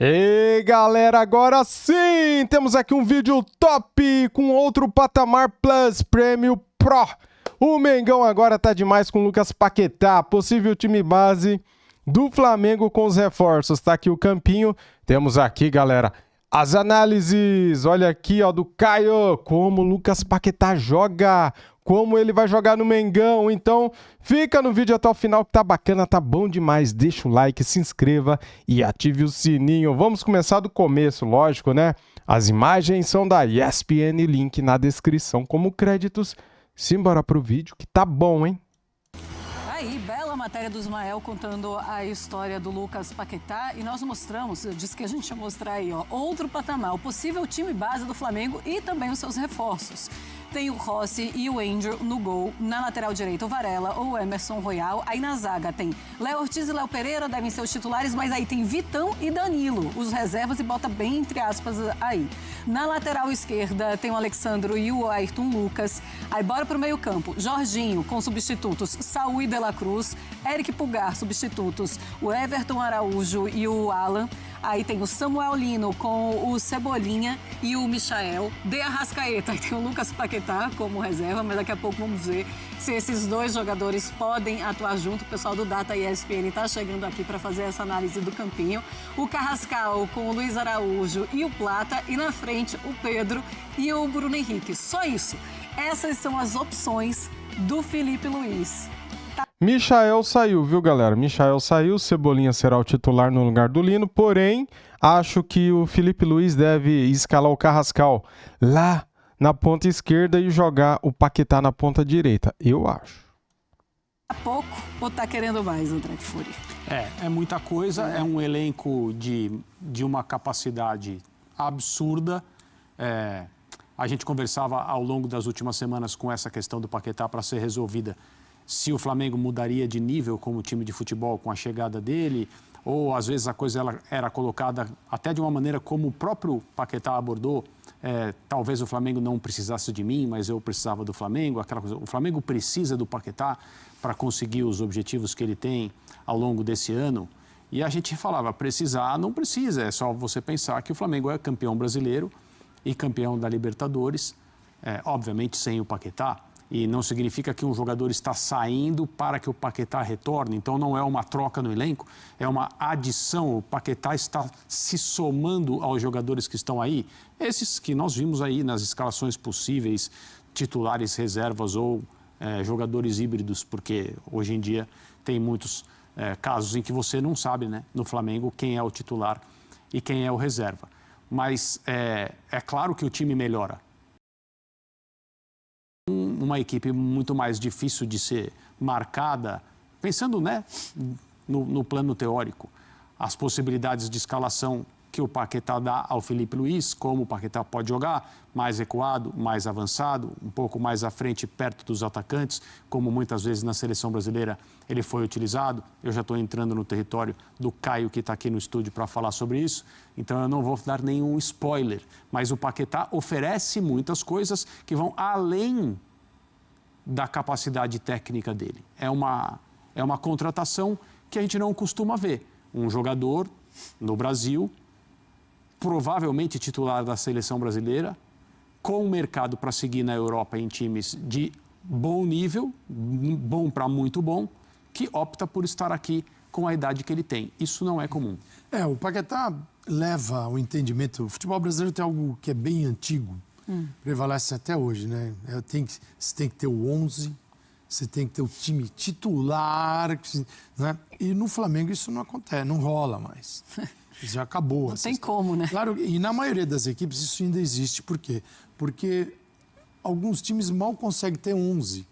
E galera, agora sim! Temos aqui um vídeo top com outro patamar Plus Premium Pro. O Mengão agora tá demais com o Lucas Paquetá, possível time base do Flamengo com os reforços. Tá aqui o campinho. Temos aqui, galera, as análises. Olha aqui, ó, do Caio, como o Lucas Paquetá joga, como ele vai jogar no Mengão. Então, fica no vídeo até o final que tá bacana, tá bom demais. Deixa o like, se inscreva e ative o sininho. Vamos começar do começo, lógico, né? As imagens são da ESPN, link na descrição como créditos. Simbora pro vídeo que tá bom, hein? Aí, bela matéria do Ismael contando a história do Lucas Paquetá e nós mostramos, eu disse que a gente ia mostrar aí, ó, outro patamar, o possível time base do Flamengo e também os seus reforços. Tem o Rossi e o Andrew no gol, na lateral direita o Varela ou o Emerson Royal, aí na zaga tem Léo Ortiz e Léo Pereira, devem ser os titulares, mas aí tem Vitão e Danilo, os reservas, e bota bem entre aspas aí. Na lateral esquerda tem o Alexandro e o Ayrton Lucas, aí bora pro meio campo, Jorginho com substitutos Saúl e De La Cruz, Eric Pulgar, substitutos o Everton Araújo e o Alan, aí tem o Samuel Lino com o Cebolinha e o Michael, De Arrascaeta, aí tem o Lucas Paquetá como reserva, mas daqui a pouco vamos ver se esses dois jogadores podem atuar junto. O pessoal do Data ESPN está chegando aqui para fazer essa análise do campinho. O Carrascal com o Luiz Araújo e o Plata, e na frente o Pedro e o Bruno Henrique. Só isso. Essas são as opções do Felipe Luiz. Michael saiu, viu, galera? Michael saiu, Cebolinha será o titular no lugar do Lino, porém, acho que o Felipe Luiz deve escalar o Carrascal lá na ponta esquerda e jogar o Paquetá na ponta direita, eu acho. A pouco ou tá querendo mais, André Fury? É muita coisa, é um elenco de uma capacidade absurda. A gente conversava ao longo das últimas semanas com essa questão do Paquetá para ser resolvida. Se o Flamengo mudaria de nível como time de futebol com a chegada dele, ou às vezes a coisa ela era colocada até de uma maneira como o próprio Paquetá abordou. Talvez o Flamengo não precisasse de mim, mas eu precisava do Flamengo. Aquela coisa, o Flamengo precisa do Paquetá para conseguir os objetivos que ele tem ao longo desse ano. E a gente falava, precisar não precisa, é só você pensar que o Flamengo é campeão brasileiro e campeão da Libertadores, obviamente sem o Paquetá. E não significa que um jogador está saindo para que o Paquetá retorne. Então, não é uma troca no elenco, é uma adição. O Paquetá está se somando aos jogadores que estão aí. Esses que nós vimos aí nas escalações possíveis, titulares, reservas ou jogadores híbridos, porque hoje em dia tem muitos casos em que você não sabe, né, no Flamengo, quem é o titular e quem é o reserva. Mas é claro que o time melhora. Uma equipe muito mais difícil de ser marcada, pensando, né, no plano teórico, as possibilidades de escalação que o Paquetá dá ao Felipe Luiz, como o Paquetá pode jogar, mais recuado, mais avançado, um pouco mais à frente, perto dos atacantes, como muitas vezes na seleção brasileira ele foi utilizado. Eu já estou entrando no território do Caio, que está aqui no estúdio para falar sobre isso, então eu não vou dar nenhum spoiler, mas o Paquetá oferece muitas coisas que vão além da capacidade técnica dele. É uma contratação que a gente não costuma ver. Um jogador no Brasil, provavelmente titular da seleção brasileira, com um mercado para seguir na Europa em times de bom nível, bom para muito bom, que opta por estar aqui com a idade que ele tem. Isso não é comum. O Paquetá leva o entendimento. O futebol brasileiro tem algo que é bem antigo, prevalece até hoje, né? Você tem que ter o 11, você tem que ter o time titular, né? E no Flamengo isso não acontece, não rola mais. Já acabou. Não tem como, né? Claro, e na maioria das equipes isso ainda existe. Por quê? Porque alguns times mal conseguem ter 11.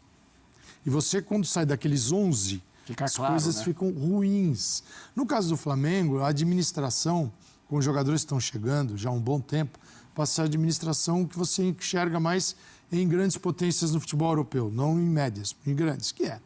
E você, quando sai daqueles 11, as coisas ficam ruins. No caso do Flamengo, a administração, com os jogadores que estão chegando já há um bom tempo, passa a administração que você enxerga mais em grandes potências no futebol europeu, não em médias, em grandes, que é,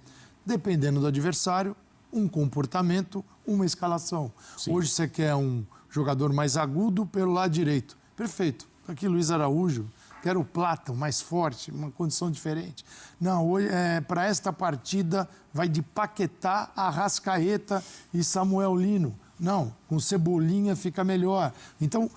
dependendo do adversário, um comportamento, uma escalação. Sim. Hoje você quer um jogador mais agudo pelo lado direito. Perfeito. Aqui Luiz Araújo, quero o Plata, mais forte, uma condição diferente. Não, hoje, para esta partida vai de Paquetá, Arrascaeta e Samuel Lino. Não, com Cebolinha fica melhor. Então,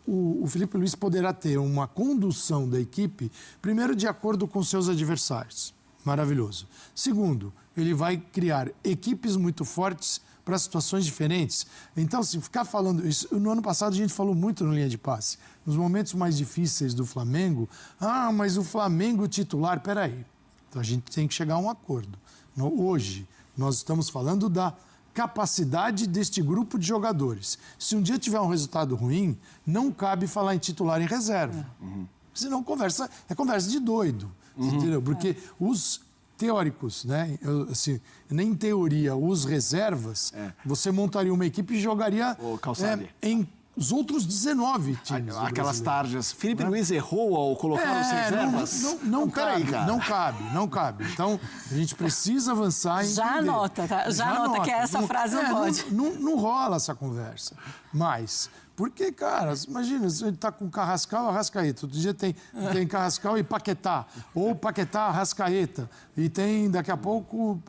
o Felipe Luiz poderá ter uma condução da equipe, primeiro, de acordo com seus adversários. Maravilhoso. Segundo, ele vai criar equipes muito fortes para situações diferentes. Então, se ficar falando isso, no ano passado a gente falou muito no linha de passe. Nos momentos mais difíceis do Flamengo, mas o Flamengo titular, peraí. Então a gente tem que chegar a um acordo. Hoje, nós estamos falando da capacidade deste grupo de jogadores. Se um dia tiver um resultado ruim, não cabe falar em titular em reserva. Senão é conversa de doido. Entendeu? Porque os teóricos, né? Nem em teoria, os reservas, você montaria uma equipe e jogaria em os outros 19 times. Aquelas tarjas. Felipe Luiz errou ao colocar os reservas? Não cabe, cara. Não cabe. Então, a gente precisa avançar em Já anota, tá? Já anota que essa frase não pode. Não rola essa conversa. Mas, porque, cara, imagina, se a gente tá com Carrascal e Arrascaeta. Outro dia tem Carrascal e Paquetá. Ou Paquetá, Arrascaeta. E tem, daqui a pouco...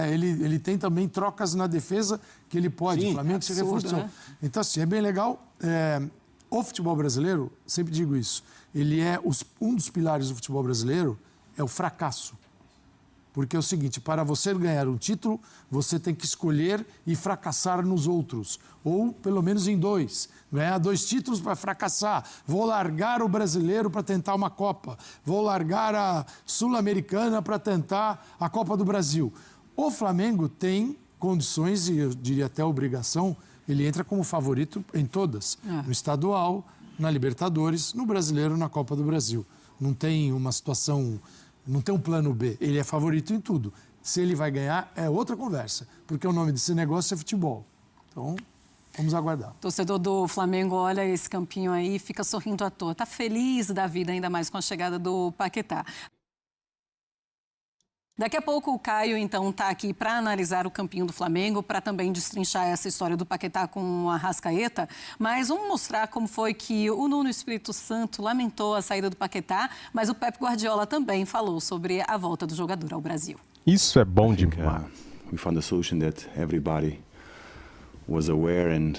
ele tem também trocas na defesa que ele pode. Sim, o Flamengo se reforçou. Né? Então, assim, é bem legal. O futebol brasileiro, sempre digo isso, ele é um dos pilares do futebol brasileiro é o fracasso. Porque é o seguinte, para você ganhar um título, você tem que escolher e fracassar nos outros. Ou, pelo menos, em 2. Ganhar 2 títulos para fracassar. Vou largar o brasileiro para tentar uma Copa. Vou largar a Sul-Americana para tentar a Copa do Brasil. O Flamengo tem condições, e eu diria até obrigação, ele entra como favorito em todas. No estadual, na Libertadores, no Brasileiro, na Copa do Brasil. Não tem uma situação, não tem um plano B. Ele é favorito em tudo. Se ele vai ganhar, é outra conversa. Porque o nome desse negócio é futebol. Então, vamos aguardar. O torcedor do Flamengo olha esse campinho aí e fica sorrindo à toa. Tá feliz da vida, ainda mais com a chegada do Paquetá. Daqui a pouco o Caio, então, está aqui para analisar o campinho do Flamengo, para também destrinchar essa história do Paquetá com a Arrascaeta. Mas vamos mostrar como foi que o Nuno Espírito Santo lamentou a saída do Paquetá, mas o Pep Guardiola também falou sobre a volta do jogador ao Brasil. Isso é bom demais. We found a solution that everybody was aware and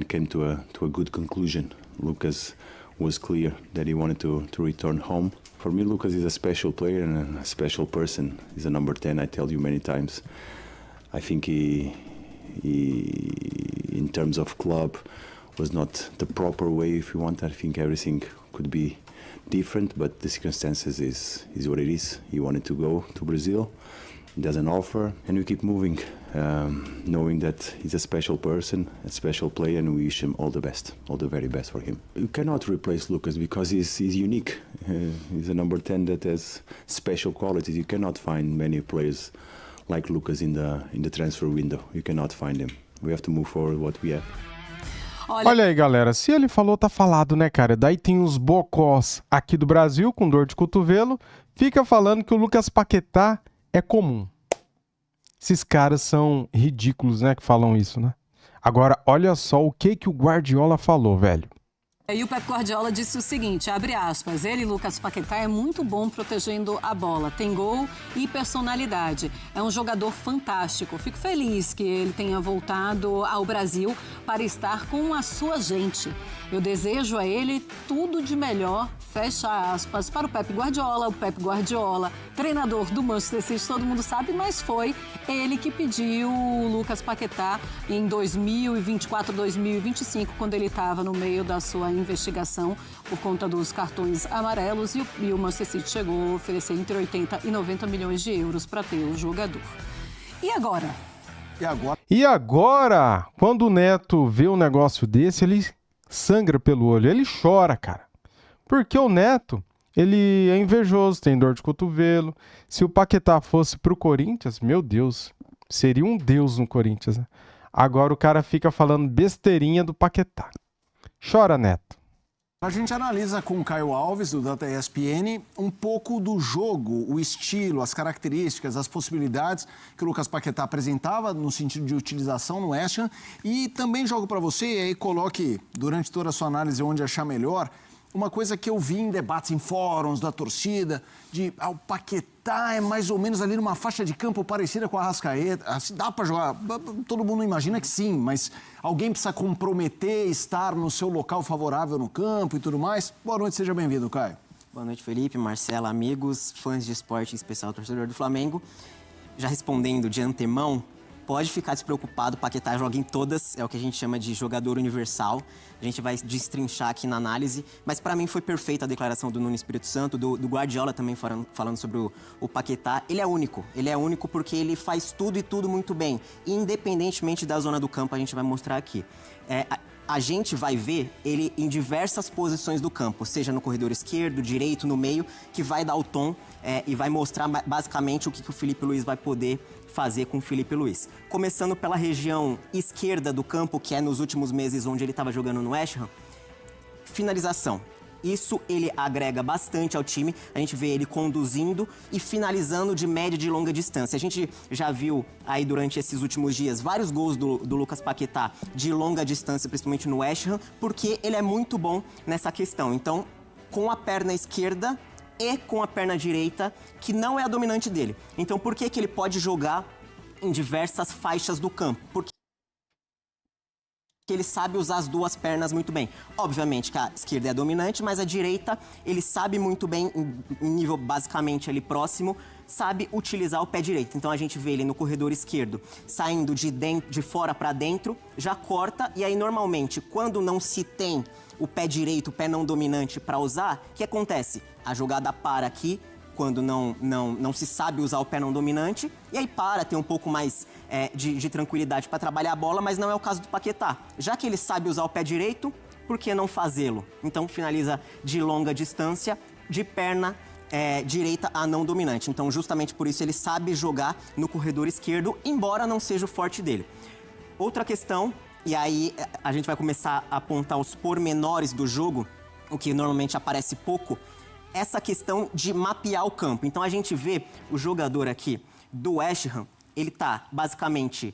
came to a good conclusion. Lucas was clear that he wanted to return home. For me, Lucas is a special player and a special person. He's a number 10, I tell you many times. I think he in terms of club, was not the proper way, if you want. I think everything could be different, but the circumstances is what it is. He wanted to go to Brazil. He does an offer, and we keep moving, knowing that he's a special person, a special player, and we wish him all the best, all the very best for him. You cannot replace Lucas because he's unique. He's a number 10 that has special qualities. You cannot find many players like Lucas in the transfer window. You cannot find him. We have to move forward what we have. Olha aí, galera, se ele falou, tá falado, né, cara? Daí tem os bocós aqui do Brasil com dor de cotovelo, fica falando que o Lucas Paquetá é comum. Esses caras são ridículos, né, que falam isso, né? Agora, olha só o que o Guardiola falou, velho. E o Pep Guardiola disse o seguinte, abre aspas, ele, Lucas Paquetá, é muito bom protegendo a bola, tem gol e personalidade, é um jogador fantástico. Fico feliz que ele tenha voltado ao Brasil para estar com a sua gente. Eu desejo a ele tudo de melhor, fecha aspas, para o Pep Guardiola, treinador do Manchester City, todo mundo sabe, mas foi ele que pediu o Lucas Paquetá em 2024, 2025, quando ele estava no meio da sua investigação por conta dos cartões amarelos e o Manchester City chegou a oferecer entre 80 e 90 milhões de euros para ter o jogador. E agora? E agora, quando o Neto vê um negócio desse, ele sangra pelo olho, ele chora, cara. Porque o Neto, ele é invejoso, tem dor de cotovelo. Se o Paquetá fosse pro Corinthians, meu Deus, seria um deus no Corinthians, né? Agora o cara fica falando besteirinha do Paquetá. Chora, Neto. A gente analisa com o Caio Alves, do Data ESPN, um pouco do jogo, o estilo, as características, as possibilidades que o Lucas Paquetá apresentava no sentido de utilização no West Ham. E também jogo para você, e aí coloque, durante toda a sua análise, onde achar melhor, uma coisa que eu vi em debates em fóruns da torcida, o Paquetá é mais ou menos ali numa faixa de campo parecida com a Arrascaeta. Dá para jogar? Todo mundo imagina que sim, mas alguém precisa comprometer estar no seu local favorável no campo e tudo mais. Boa noite, seja bem-vindo, Caio. Boa noite, Felipe, Marcela, amigos, fãs de esporte, em especial torcedor do Flamengo. Já respondendo de antemão, pode ficar despreocupado, o Paquetá joga em todas, é o que a gente chama de jogador universal. A gente vai destrinchar aqui na análise, mas para mim foi perfeita a declaração do Nuno Espírito Santo, do Guardiola também falando sobre o Paquetá. Ele é único porque ele faz tudo e tudo muito bem, independentemente da zona do campo, a gente vai mostrar aqui. A gente vai ver ele em diversas posições do campo, seja no corredor esquerdo, direito, no meio, que vai dar o tom e vai mostrar basicamente o que o Filipe Luís vai poder fazer com o Filipe Luís. Começando pela região esquerda do campo, que é nos últimos meses onde ele estava jogando no West Ham, finalização. Isso ele agrega bastante ao time, a gente vê ele conduzindo e finalizando de média e de longa distância. A gente já viu aí durante esses últimos dias vários gols do Lucas Paquetá de longa distância, principalmente no West Ham, porque ele é muito bom nessa questão. Então, com a perna esquerda e com a perna direita, que não é a dominante dele. Então, por que ele pode jogar em diversas faixas do campo? Porque ele sabe usar as duas pernas muito bem. Obviamente que a esquerda é a dominante, mas a direita ele sabe muito bem, em nível basicamente ali próximo, sabe utilizar o pé direito. Então a gente vê ele no corredor esquerdo, saindo de fora para dentro, já corta, e aí normalmente quando não se tem o pé direito, o pé não dominante para usar, o que acontece? A jogada para aqui, quando não se sabe usar o pé não dominante, e aí tem um pouco mais de tranquilidade para trabalhar a bola, mas não é o caso do Paquetá. Já que ele sabe usar o pé direito, por que não fazê-lo? Então finaliza de longa distância, de perna direita a não dominante. Então justamente por isso ele sabe jogar no corredor esquerdo, embora não seja o forte dele. Outra questão, e aí a gente vai começar a apontar os pormenores do jogo, o que normalmente aparece pouco, essa questão de mapear o campo. Então a gente vê o jogador aqui do West Ham, ele tá basicamente,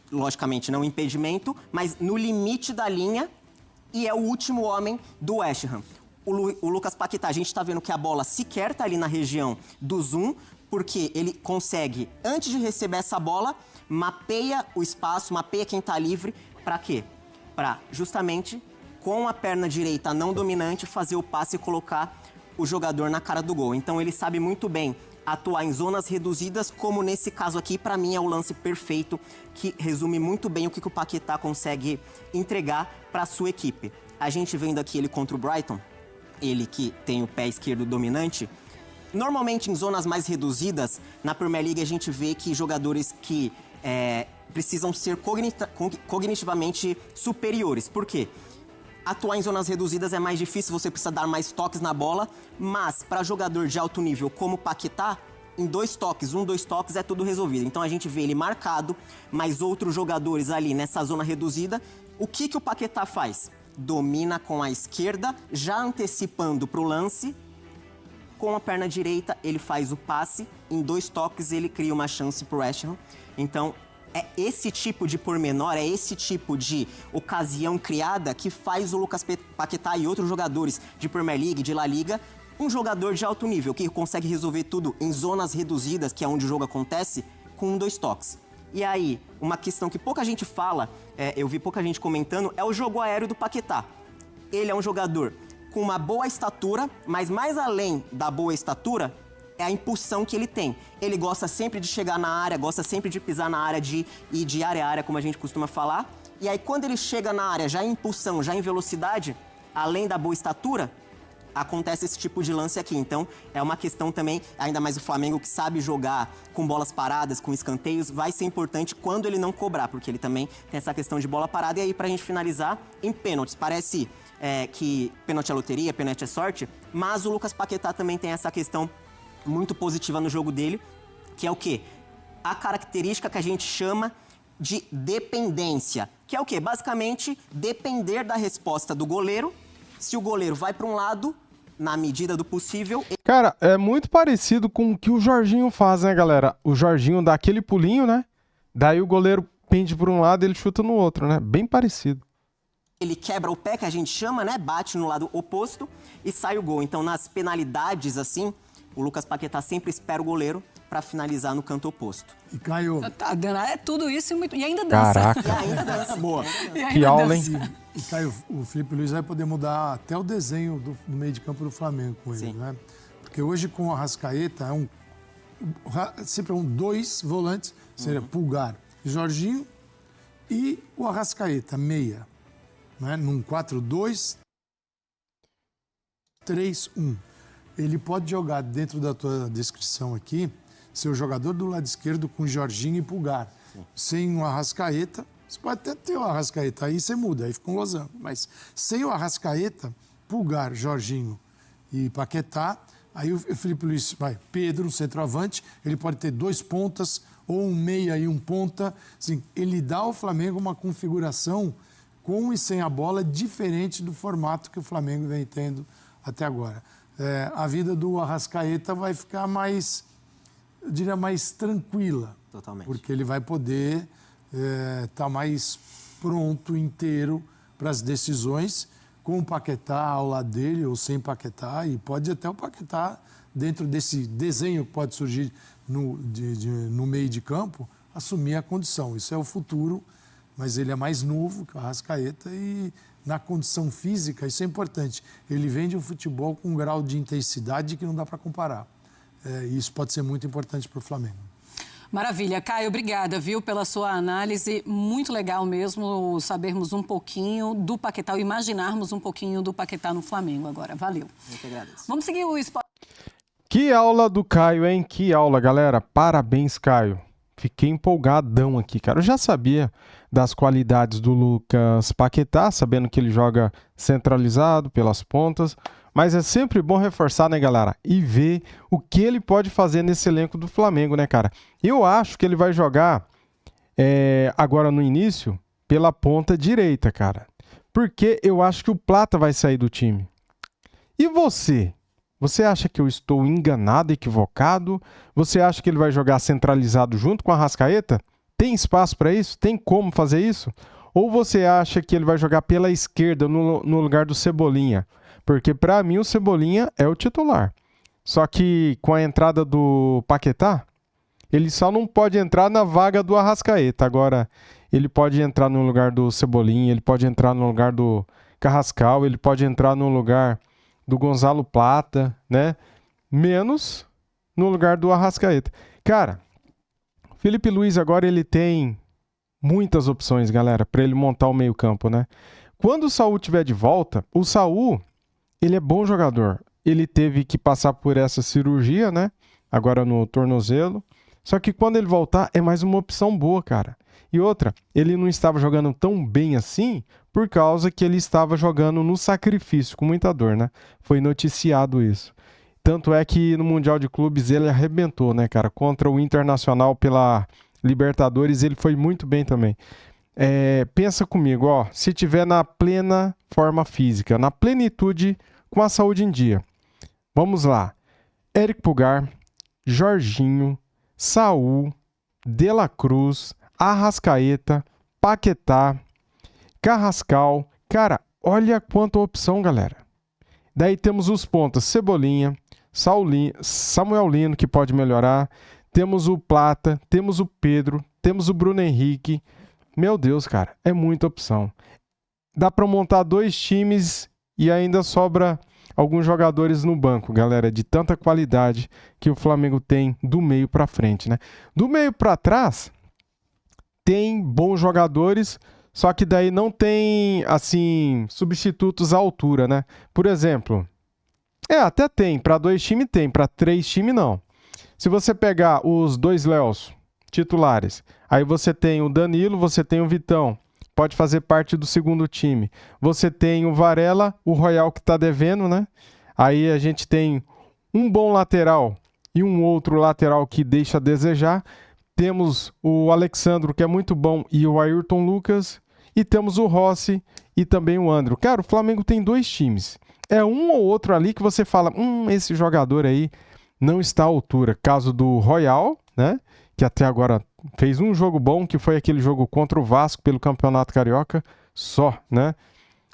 logicamente não impedimento, mas no limite da linha, e é o último homem do West Ham. O Lucas Paquetá, a gente tá vendo que a bola sequer tá ali na região do zoom, porque ele consegue, antes de receber essa bola, mapeia o espaço, mapeia quem tá livre, para quê? Para justamente, com a perna direita não dominante, fazer o passe e colocar o jogador na cara do gol. Então ele sabe muito bem atuar em zonas reduzidas, como nesse caso aqui, para mim é o lance perfeito, que resume muito bem o que o Paquetá consegue entregar para a sua equipe. A gente vendo aqui ele contra o Brighton, ele que tem o pé esquerdo dominante, normalmente em zonas mais reduzidas, na Premier League a gente vê que jogadores que precisam ser cognitivamente superiores. Por quê? Atuar em zonas reduzidas é mais difícil, você precisa dar mais toques na bola, mas para jogador de alto nível como o Paquetá, em 2 toques, 2 toques é tudo resolvido. Então a gente vê ele marcado, mas outros jogadores ali nessa zona reduzida. O que o Paquetá faz? Domina com a esquerda, já antecipando para o lance. Com a perna direita, ele faz o passe, em 2 toques ele cria uma chance para o West Ham. Então, é esse tipo de pormenor, é esse tipo de ocasião criada que faz o Lucas Paquetá e outros jogadores de Premier League, de La Liga, um jogador de alto nível, que consegue resolver tudo em zonas reduzidas, que é onde o jogo acontece, com 2 toques. E aí, uma questão que pouca gente fala, eu vi pouca gente comentando, é o jogo aéreo do Paquetá. Ele é um jogador com uma boa estatura, mas mais além da boa estatura, é a impulsão que ele tem. Ele gosta sempre de chegar na área, gosta sempre de pisar na área, de ir de área a área, como a gente costuma falar. E aí, quando ele chega na área, já em impulsão, já em velocidade, além da boa estatura, acontece esse tipo de lance aqui. Então, é uma questão também, ainda mais o Flamengo, que sabe jogar com bolas paradas, com escanteios, vai ser importante quando ele não cobrar, porque ele também tem essa questão de bola parada. E aí, pra gente finalizar, em pênaltis, parece que pênalti é loteria, pênalti é sorte, mas o Lucas Paquetá também tem essa questão muito positiva no jogo dele, que é o quê? A característica que a gente chama de dependência, que é o quê? Basicamente, depender da resposta do goleiro. Se o goleiro vai para um lado, na medida do possível... Cara, é muito parecido com o que o Jorginho faz, né, galera? O Jorginho dá aquele pulinho, né? Daí o goleiro pende para um lado e ele chuta no outro, né? Bem parecido. ele quebra o pé, que a gente chama, né? Bate no lado oposto e sai o gol. Então, nas penalidades, assim, o Lucas Paquetá sempre espera o goleiro para finalizar no canto oposto. E Caio... Tá, é tudo isso e, muito, e ainda dança. Caraca. E ainda dança. Boa. E ainda Que aula, hein? dança. E Caio, o Felipe Luiz vai poder mudar até o desenho do meio de campo do Flamengo com ele, Sim. né? Porque hoje com o Arrascaeta sempre dois volantes, seria Pulgar e Jorginho, e o Arrascaeta, meia, né? Num 4-2-3-1. Ele pode jogar, dentro da tua descrição aqui, ser o jogador do lado esquerdo com Jorginho e Pulgar. Sim. Sem o Arrascaeta, você pode até ter o Arrascaeta, aí você muda, aí fica um losango. Mas sem o Arrascaeta, Pulgar, Jorginho e Paquetá, aí o Felipe Luiz vai, Pedro, centroavante, ele pode ter 2 pontas, ou um meia e um ponta. Assim, ele dá ao Flamengo uma configuração com e sem a bola diferente do formato que o Flamengo vem tendo até agora. A vida do Arrascaeta vai ficar mais, eu diria, mais tranquila. Totalmente. Porque ele vai poder estar mais pronto, inteiro para as decisões, com o Paquetá ao lado dele ou sem Paquetá, e pode até o Paquetá, dentro desse desenho que pode surgir no meio de campo, assumir a condição. Isso é o futuro, mas ele é mais novo que o Arrascaeta e na condição física, isso é importante. Ele vem de um futebol com um grau de intensidade que não dá para comparar. E isso pode ser muito importante para o Flamengo. Maravilha. Caio, obrigada, viu, pela sua análise. Muito legal mesmo sabermos um pouquinho do Paquetá, imaginarmos um pouquinho do Paquetá no Flamengo agora. Valeu. Eu que agradeço. Vamos seguir o esporte. Que aula do Caio, hein? Que aula, galera. Parabéns, Caio. Fiquei empolgadão aqui, cara. Eu já sabia das qualidades do Lucas Paquetá, sabendo que ele joga centralizado pelas pontas, mas é sempre bom reforçar, né, galera? E ver o que ele pode fazer nesse elenco do Flamengo, né, cara? Eu acho que ele vai jogar agora no início pela ponta direita, cara. Porque eu acho que o Plata vai sair do time. E você? Você acha que eu estou enganado, equivocado? Você acha que ele vai jogar centralizado junto com a Arrascaeta? Tem espaço para isso? Tem como fazer isso? Ou você acha que ele vai jogar pela esquerda no lugar do Cebolinha? Porque para mim o Cebolinha é o titular. Só que com a entrada do Paquetá, ele só não pode entrar na vaga do Arrascaeta. Agora, ele pode entrar no lugar do Cebolinha, ele pode entrar no lugar do Carrascal, ele pode entrar no lugar do Gonzalo Plata, né? Menos no lugar do Arrascaeta. Cara, Felipe Luiz agora ele tem muitas opções, galera, para ele montar o meio-campo, né? Quando o Saúl estiver de volta, o Saúl, ele é bom jogador. Ele teve que passar por essa cirurgia, né? Agora no tornozelo. Só que quando ele voltar, é mais uma opção boa, cara. E outra, ele não estava jogando tão bem assim por causa que ele estava jogando no sacrifício, com muita dor, né? Foi noticiado isso. Tanto é que no Mundial de Clubes ele arrebentou, né, cara? Contra o Internacional pela Libertadores, ele foi muito bem também. Pensa comigo, ó, se tiver na plena forma física, na plenitude, com a saúde em dia. Vamos lá. Éric Pulgar, Jorginho, Saúl, De La Cruz, Arrascaeta, Paquetá, Carrascal. Cara, olha quanta opção, galera. Daí temos os pontas, Cebolinha, Samuel Lino, que pode melhorar. Temos o Plata, temos o Pedro, temos o Bruno Henrique. Meu Deus, cara, é muita opção. Dá para montar 2 times e ainda sobra alguns jogadores no banco, galera, de tanta qualidade que o Flamengo tem do meio para frente, né? Do meio para trás, tem bons jogadores, só que daí não tem, assim, substitutos à altura, né? Por exemplo, até tem, para 2 times tem, para 3 times não. Se você pegar os 2 Léos titulares, aí você tem o Danilo, você tem o Vitão, pode fazer parte do segundo time. Você tem o Varela, o Royal que tá devendo, né? Aí a gente tem um bom lateral e um outro lateral que deixa a desejar. Temos o Alexandro, que é muito bom, e o Ayrton Lucas. E temos o Rossi e também o Andro. Cara, o Flamengo tem 2 times. É um ou outro ali que você fala, esse jogador aí não está à altura. Caso do Royal, né? Que até agora fez um jogo bom, que foi aquele jogo contra o Vasco pelo Campeonato Carioca, só, né?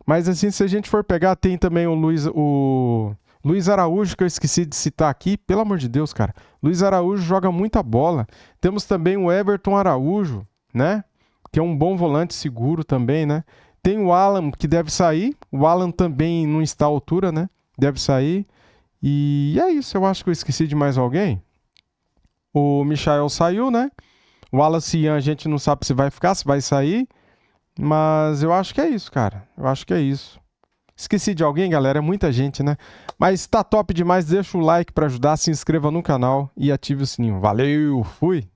Mas assim, se a gente for pegar, tem também o Luiz Araújo, que eu esqueci de citar aqui. Pelo amor de Deus, cara. Luiz Araújo joga muita bola. Temos também o Everton Araújo, né? Que é um bom volante seguro também, né? Tem o Alan, que deve sair. O Alan também não está à altura, né? Deve sair. E é isso. Eu acho que eu esqueci de mais alguém. O Michael saiu, né? O Wallace Ian, a gente não sabe se vai ficar, se vai sair. Mas eu acho que é isso, cara. Eu acho que é isso. Esqueci de alguém, galera? É muita gente, né? Mas tá top demais. Deixa o like para ajudar, se inscreva no canal e ative o sininho. Valeu, fui!